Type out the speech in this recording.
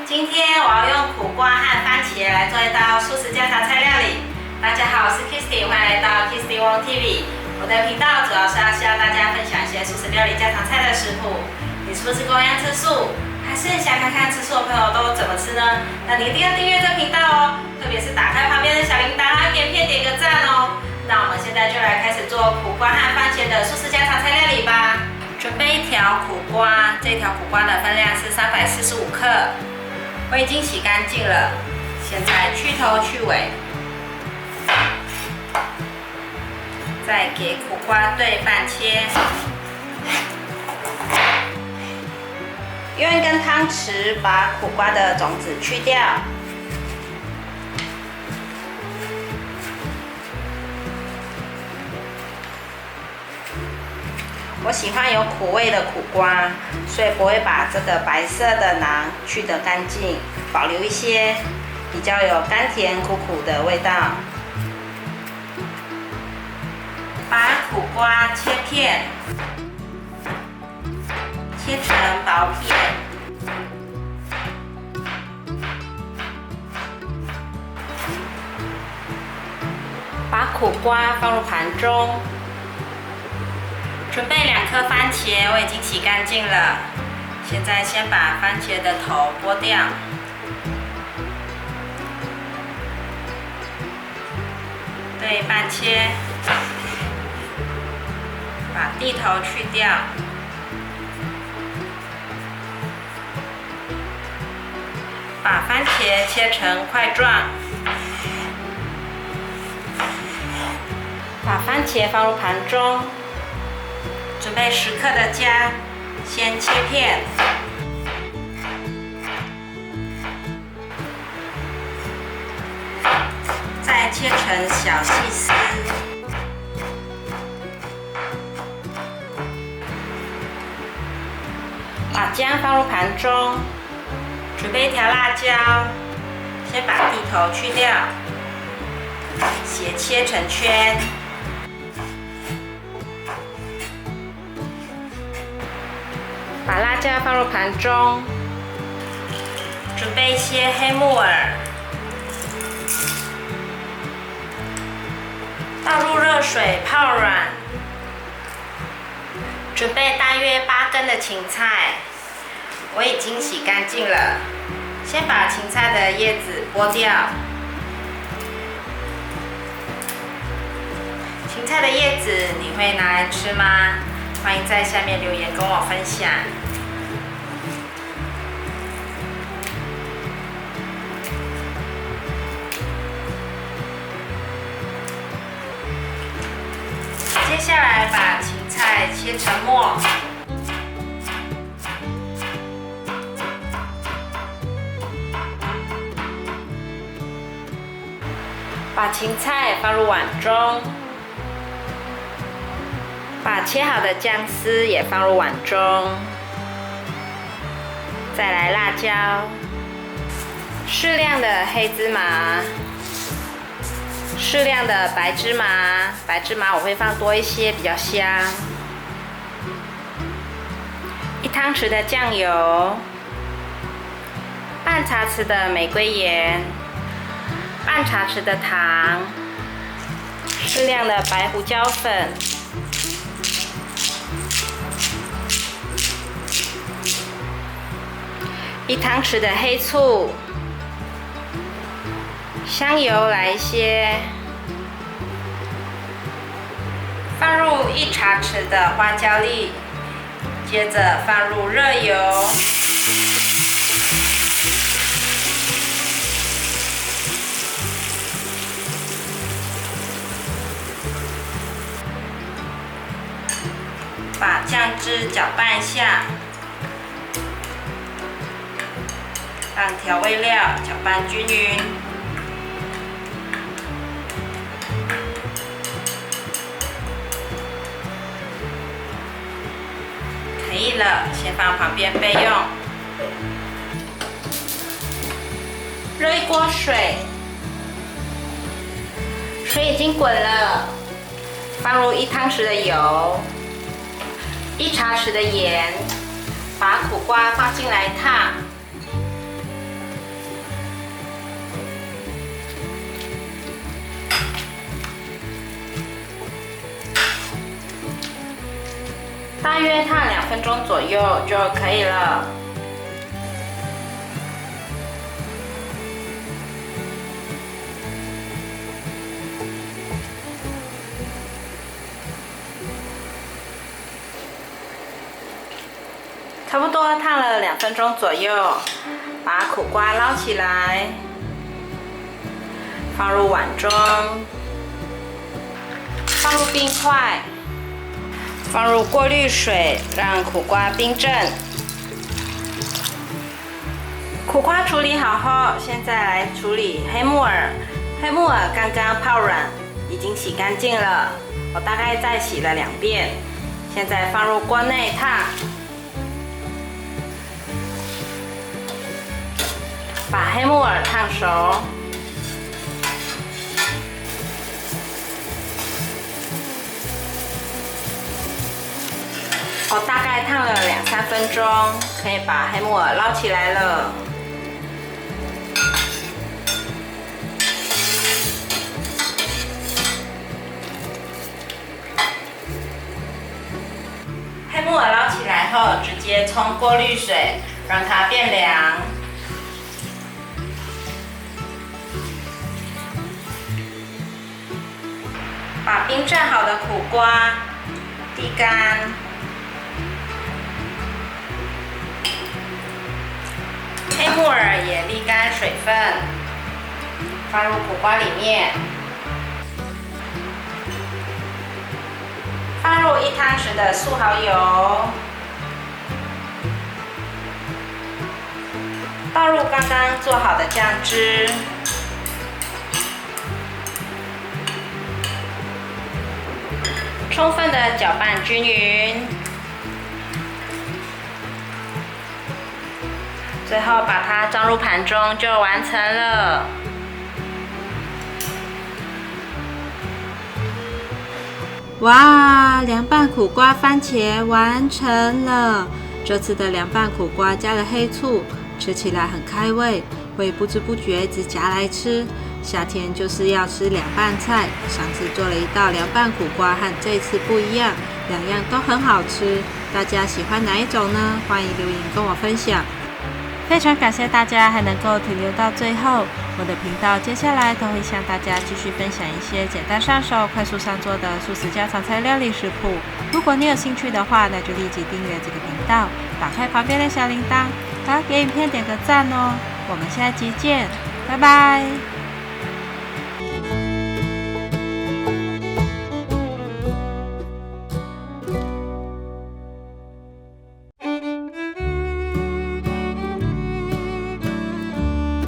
今天我要用苦瓜和番茄来做一道素食家常菜料理。大家好，我是 Kisty， 欢迎来到 Kisty Wong TV。我的频道主要是要大家分享一些素食料理家常菜的食谱。你是不是跟我一样吃素？还是想看看吃素的朋友都怎么吃呢？那你一定要订阅这频道哦，特别是打开旁边的小铃铛，还给片点个赞哦。那我们现在就来开始做苦瓜和番茄的素食家常菜料理吧。准备一条苦瓜，这条苦瓜的分量是345克，我已经洗干净了。现在去头去尾，再给苦瓜对半切。用一根汤匙把苦瓜的种子去掉。我喜欢有苦味的苦瓜，所以不会把这个白色的囊去得干净，保留一些比较有甘甜苦苦的味道。把苦瓜切片，切成薄片。把苦瓜放入盘中。准备2颗番茄，我已经洗干净了。现在先把番茄的头剥掉，对半切，把蒂头去掉，把番茄切成块状，把番茄放入盘中。准备10克的姜，先切片，再切成小细丝。把姜放入盘中，准备1条辣椒，先把蒂头去掉，斜切成圈。把辣椒放入盘中，准备一些黑木耳，倒入热水泡软。准备大约8根的芹菜，我已经洗干净了。先把芹菜的叶子剥掉。芹菜的叶子你会拿来吃吗？欢迎在下面留言跟我分享。接下来把芹菜切成末，把芹菜放入碗中。把切好的姜丝也放入碗中，再来辣椒，适量的黑芝麻，适量的白芝麻，白芝麻我会放多一些，比较香。1汤匙的酱油，半茶匙的玫瑰盐，半茶匙的糖，适量的白胡椒粉。1汤匙的黑醋，香油来一些，放入1茶匙的花椒粒，接着放入热油，把酱汁搅拌一下。让调味料搅拌均匀，可以了，先放旁边备用。热1锅水，水已经滚了，放入1汤匙的油，1茶匙的盐，把苦瓜放进来烫。大约烫2分钟左右就可以了。差不多烫了2分钟左右，把苦瓜捞起来，放入碗中，放入冰块，放入过滤水，让苦瓜冰镇。苦瓜处理好后，现在来处理黑木耳。黑木耳刚刚泡软，已经洗干净了，我大概再洗了2遍。现在放入锅内烫。把黑木耳烫熟，我大概烫了2-3分钟，可以把黑木耳捞起来了。黑木耳捞起来后，直接冲过滤水，让它变凉。把冰镇好的苦瓜沥干，黑木耳也沥干水分，放入苦瓜里面，放入1汤匙的素蚝油，倒入刚刚做好的酱汁。充分的搅拌均匀，最后把它装入盘中就完成了。哇，凉拌苦瓜番茄完成了！这次的凉拌苦瓜加了黑醋，吃起来很开胃，会不知不觉一直夹来吃。夏天就是要吃凉拌菜，上次做了一道凉拌苦瓜，和这次不一样，2样都很好吃。大家喜欢哪一种呢？欢迎留言跟我分享。非常感谢大家还能够停留到最后。我的频道接下来都会向大家继续分享一些简单上手、快速上桌的素食家常菜料理食谱。如果你有兴趣的话，那就立即订阅这个频道，打开旁边的小铃铛，还要给影片点个赞哦。我们下集见，拜拜。